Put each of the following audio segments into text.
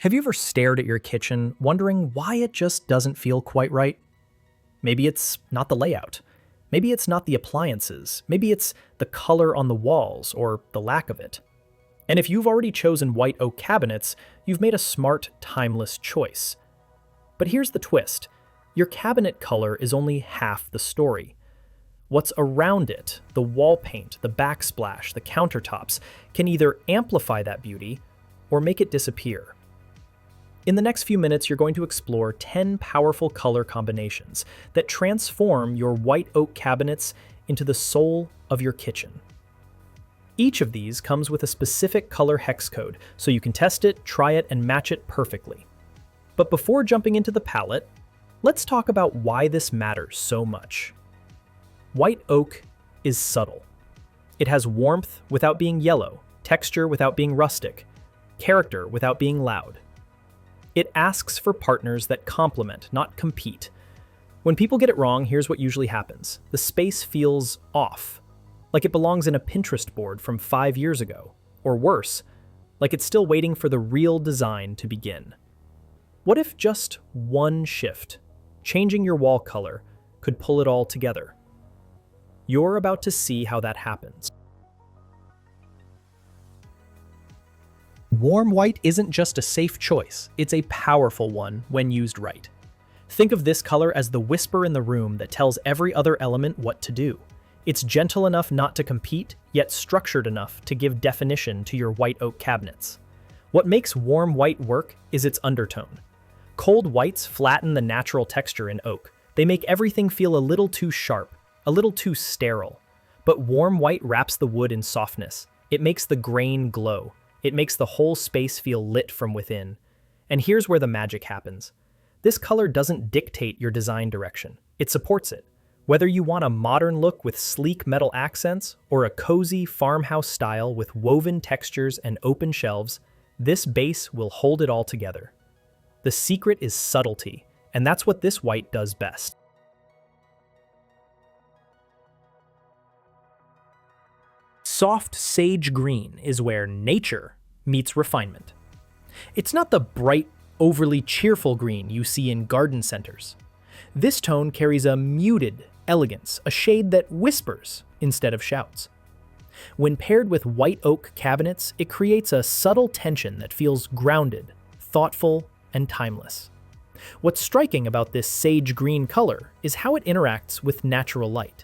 Have you ever stared at your kitchen wondering why it just doesn't feel quite right? Maybe it's not the layout. Maybe it's not the appliances. Maybe it's the color on the walls or the lack of it. And if you've already chosen white oak cabinets, you've made a smart, timeless choice. But here's the twist. Your cabinet color is only half the story. What's around it, the wall paint, the backsplash, the countertops, can either amplify that beauty or make it disappear. In the next few minutes, you're going to explore 10 powerful color combinations that transform your white oak cabinets into the soul of your kitchen. Each of these comes with a specific color hex code, so you can test it, try it, and match it perfectly. But before jumping into the palette, let's talk about why this matters so much. White oak is subtle. It has warmth without being yellow, texture without being rustic, character without being loud. It asks for partners that complement, not compete. When people get it wrong, here's what usually happens. The space feels off, like it belongs in a Pinterest board from 5 years ago, or worse, like it's still waiting for the real design to begin. What if just one shift, changing your wall color, could pull it all together? You're about to see how that happens. Warm white isn't just a safe choice, it's a powerful one when used right. Think of this color as the whisper in the room that tells every other element what to do. It's gentle enough not to compete, yet structured enough to give definition to your white oak cabinets. What makes warm white work is its undertone. Cold whites flatten the natural texture in oak. They make everything feel a little too sharp, a little too sterile. But warm white wraps the wood in softness. It makes the grain glow. It makes the whole space feel lit from within. And here's where the magic happens. This color doesn't dictate your design direction. It supports it. Whether you want a modern look with sleek metal accents or a cozy farmhouse style with woven textures and open shelves, this base will hold it all together. The secret is subtlety, and that's what this white does best. Soft sage green is where nature meets refinement. It's not the bright, overly cheerful green you see in garden centers. This tone carries a muted elegance, a shade that whispers instead of shouts. When paired with white oak cabinets, it creates a subtle tension that feels grounded, thoughtful, and timeless. What's striking about this sage green color is how it interacts with natural light.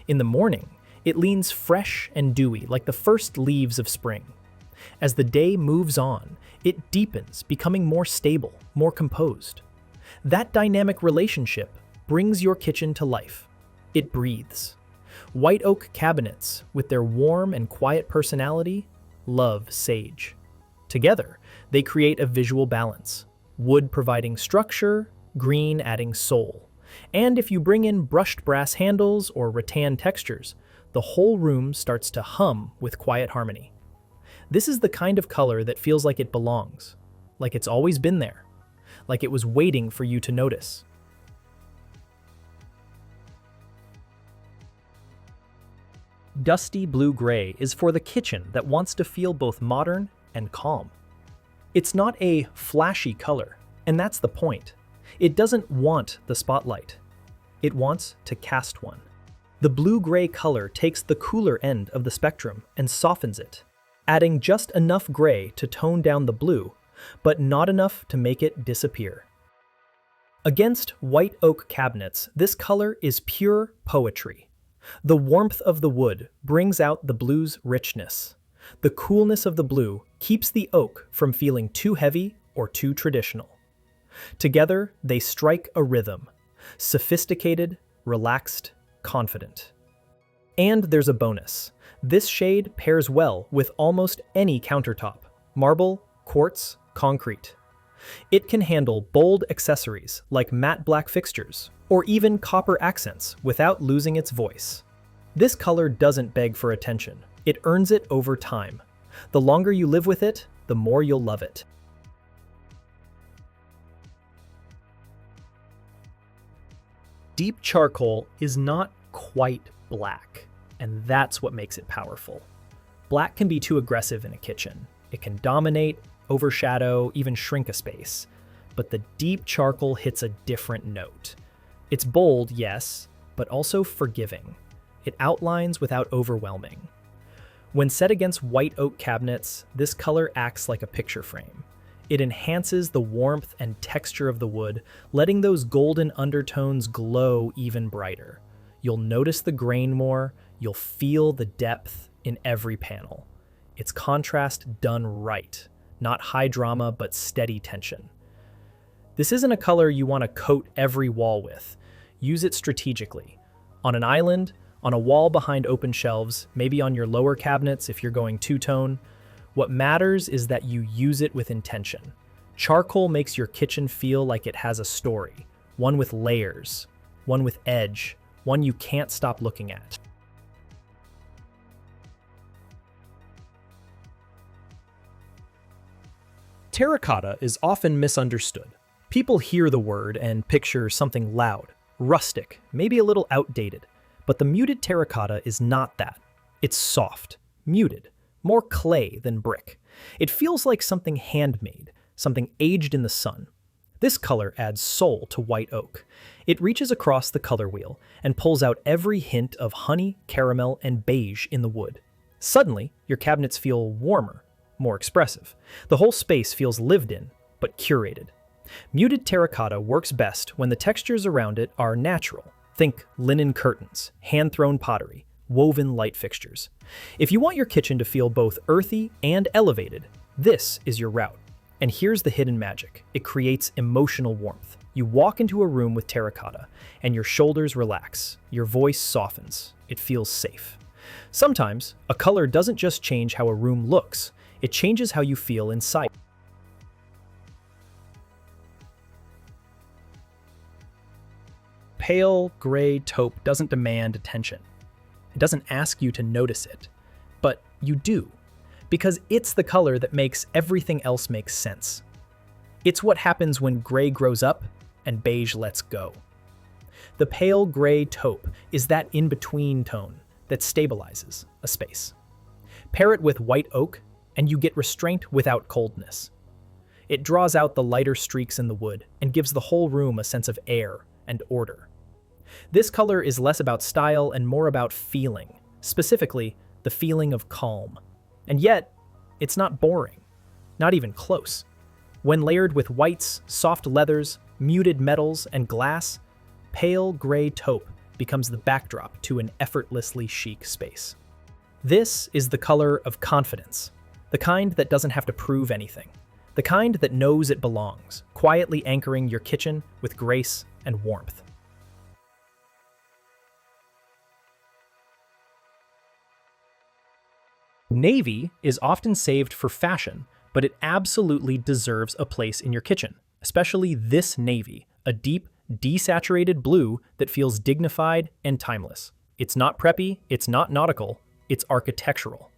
In the morning, it leans fresh and dewy like the first leaves of spring. As the day moves on, it deepens, becoming more stable, more composed. That dynamic relationship brings your kitchen to life. It breathes. White oak cabinets, with their warm and quiet personality, love sage. Together, they create a visual balance. Wood providing structure, green adding soul. And if you bring in brushed brass handles or rattan textures, the whole room starts to hum with quiet harmony. This is the kind of color that feels like it belongs, like it's always been there, like it was waiting for you to notice. Dusty blue-gray is for the kitchen that wants to feel both modern and calm. It's not a flashy color, and that's the point. It doesn't want the spotlight. It wants to cast one. The blue-gray color takes the cooler end of the spectrum and softens it, adding just enough gray to tone down the blue, but not enough to make it disappear. Against white oak cabinets, this color is pure poetry. The warmth of the wood brings out the blue's richness. The coolness of the blue keeps the oak from feeling too heavy or too traditional. Together, they strike a rhythm, sophisticated, relaxed, confident. And there's a bonus. This shade pairs well with almost any countertop, marble, quartz, concrete. It can handle bold accessories like matte black fixtures or even copper accents without losing its voice. This color doesn't beg for attention. It earns it over time. The longer you live with it, the more you'll love it. Deep charcoal is not quite black, and that's what makes it powerful. Black can be too aggressive in a kitchen. It can dominate, overshadow, even shrink a space. But the deep charcoal hits a different note. It's bold, yes, but also forgiving. It outlines without overwhelming. When set against white oak cabinets, this color acts like a picture frame. It enhances the warmth and texture of the wood, letting those golden undertones glow even brighter. You'll notice the grain more, you'll feel the depth in every panel. It's contrast done right, not high drama but steady tension. This isn't a color you want to coat every wall with. Use it strategically. On an island, on a wall behind open shelves, maybe on your lower cabinets if you're going two-tone. What matters is that you use it with intention. Charcoal makes your kitchen feel like it has a story, one with layers, one with edge, one you can't stop looking at. Terracotta is often misunderstood. People hear the word and picture something loud, rustic, maybe a little outdated. But the muted terracotta is not that. It's soft, muted, more clay than brick. It feels like something handmade, something aged in the sun. This color adds soul to white oak. It reaches across the color wheel and pulls out every hint of honey, caramel, and beige in the wood. Suddenly, your cabinets feel warmer, more expressive. The whole space feels lived in, but curated. Muted terracotta works best when the textures around it are natural. Think linen curtains, hand-thrown pottery, woven light fixtures. If you want your kitchen to feel both earthy and elevated, this is your route. And here's the hidden magic. It creates emotional warmth. You walk into a room with terracotta, and your shoulders relax, your voice softens, it feels safe. Sometimes, a color doesn't just change how a room looks, it changes how you feel inside. Pale, gray taupe doesn't demand attention. It doesn't ask you to notice it, but you do, because it's the color that makes everything else make sense. It's what happens when gray grows up and beige lets go. The pale gray taupe is that in-between tone that stabilizes a space. Pair it with white oak, and you get restraint without coldness. It draws out the lighter streaks in the wood and gives the whole room a sense of air and order. This color is less about style and more about feeling, specifically the feeling of calm. And yet, it's not boring, not even close. When layered with whites, soft leathers, muted metals, and glass, pale gray taupe becomes the backdrop to an effortlessly chic space. This is the color of confidence, the kind that doesn't have to prove anything, the kind that knows it belongs, quietly anchoring your kitchen with grace and warmth. Navy is often saved for fashion, but it absolutely deserves a place in your kitchen, especially this navy, a deep, desaturated blue that feels dignified and timeless. It's not preppy, it's not nautical, it's architectural.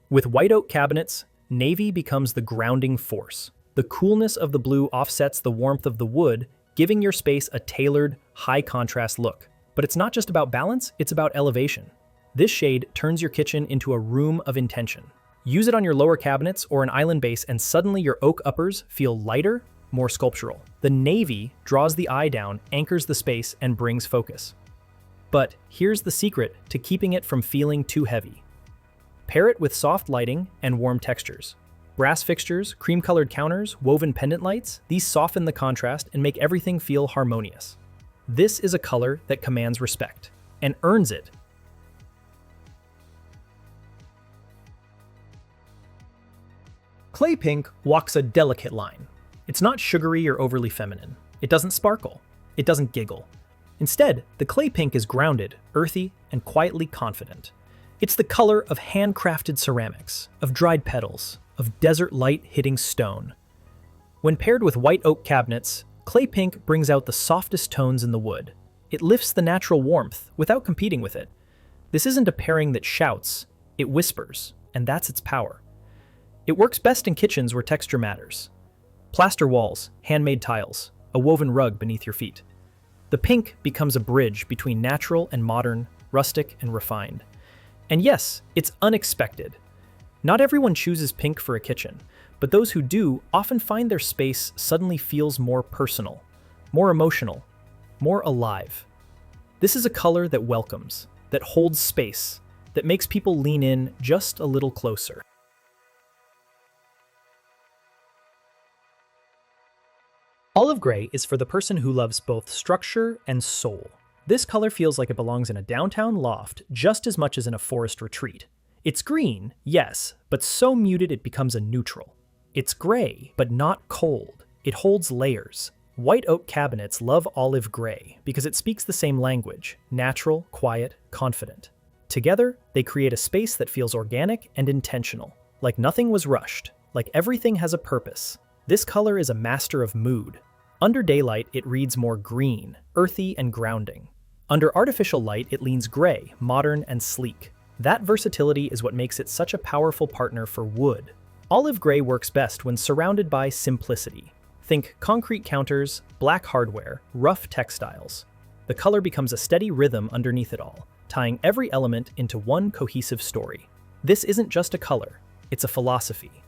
With white oak cabinets, navy becomes the grounding force. The coolness of the blue offsets the warmth of the wood, giving your space a tailored, high-contrast look. But it's not just about balance, it's about elevation. This shade turns your kitchen into a room of intention. Use it on your lower cabinets or an island base and suddenly your oak uppers feel lighter, more sculptural. The navy draws the eye down, anchors the space, and brings focus. But here's the secret to keeping it from feeling too heavy. Pair it with soft lighting and warm textures. Brass fixtures, cream-colored counters, woven pendant lights, these soften the contrast and make everything feel harmonious. This is a color that commands respect and earns it. Clay pink walks a delicate line. It's not sugary or overly feminine. It doesn't sparkle. It doesn't giggle. Instead, the clay pink is grounded, earthy, and quietly confident. It's the color of handcrafted ceramics, of dried petals, of desert light hitting stone. When paired with white oak cabinets, clay pink brings out the softest tones in the wood. It lifts the natural warmth without competing with it. This isn't a pairing that shouts, it whispers, and that's its power. It works best in kitchens where texture matters. Plaster walls, handmade tiles, a woven rug beneath your feet. The pink becomes a bridge between natural and modern, rustic and refined. And yes, it's unexpected. Not everyone chooses pink for a kitchen, But those who do often find their space suddenly feels more personal, more emotional, more alive. This is a color that welcomes, that holds space, that makes people lean in just a little closer. Olive gray is for the person who loves both structure and soul. This color feels like it belongs in a downtown loft just as much as in a forest retreat. It's green, yes, but so muted it becomes a neutral. It's gray, but not cold. It holds layers. White oak cabinets love olive gray because it speaks the same language: natural, quiet, confident. Together, they create a space that feels organic and intentional, like nothing was rushed, like everything has a purpose. This color is a master of mood. Under daylight, it reads more green, earthy, and grounding. Under artificial light, it leans gray, modern, and sleek. That versatility is what makes it such a powerful partner for wood. Olive gray works best when surrounded by simplicity. Think concrete counters, black hardware, rough textiles. The color becomes a steady rhythm underneath it all, tying every element into one cohesive story. This isn't just a color, it's a philosophy.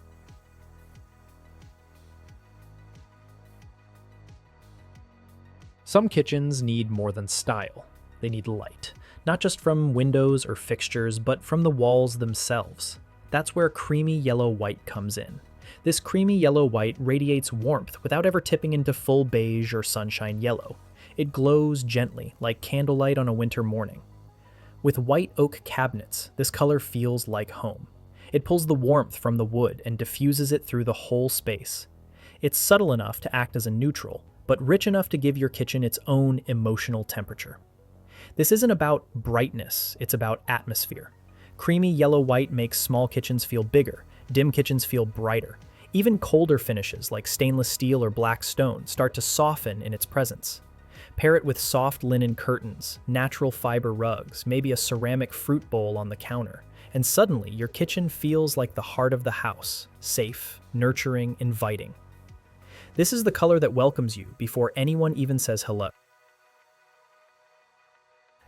Some kitchens need more than style. They need light, not just from windows or fixtures, but from the walls themselves. That's where creamy yellow-white comes in. This creamy yellow-white radiates warmth without ever tipping into full beige or sunshine yellow. It glows gently, like candlelight on a winter morning. With white oak cabinets, this color feels like home. It pulls the warmth from the wood and diffuses it through the whole space. It's subtle enough to act as a neutral, but rich enough to give your kitchen its own emotional temperature. This isn't about brightness, it's about atmosphere. Creamy yellow-white makes small kitchens feel bigger, dim kitchens feel brighter. Even colder finishes like stainless steel or black stone start to soften in its presence. Pair it with soft linen curtains, natural fiber rugs, maybe a ceramic fruit bowl on the counter, and suddenly your kitchen feels like the heart of the house, safe, nurturing, inviting. This is the color that welcomes you before anyone even says hello.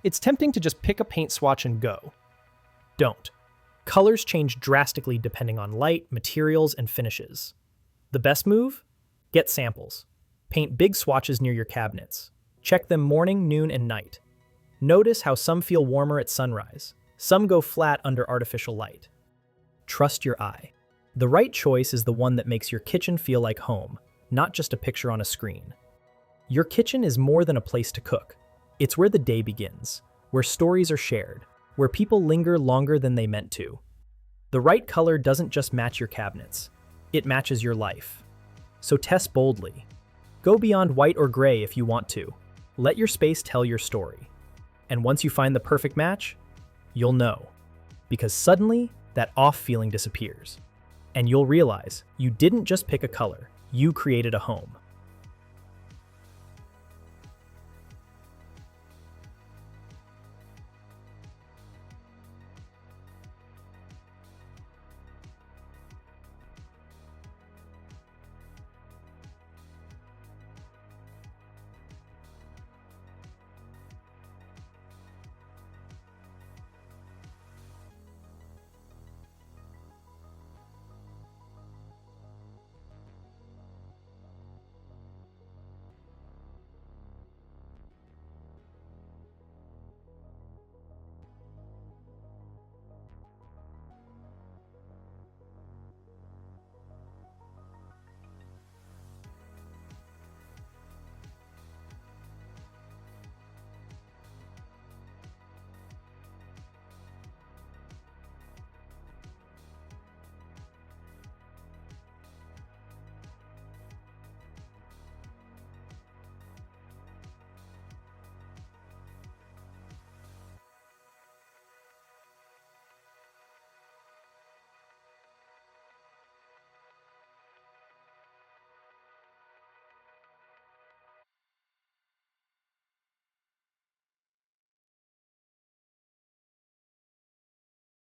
It's tempting to just pick a paint swatch and go. Don't. Colors change drastically depending on light, materials, and finishes. The best move? Get samples. Paint big swatches near your cabinets. Check them morning, noon, and night. Notice how some feel warmer at sunrise. Some go flat under artificial light. Trust your eye. The right choice is the one that makes your kitchen feel like home, not just a picture on a screen. Your kitchen is more than a place to cook. It's where the day begins, where stories are shared, where people linger longer than they meant to. The right color doesn't just match your cabinets, it matches your life. So test boldly. Go beyond white or gray if you want to. Let your space tell your story. And once you find the perfect match, you'll know. Because suddenly, that off feeling disappears. And you'll realize you didn't just pick a color, you created a home.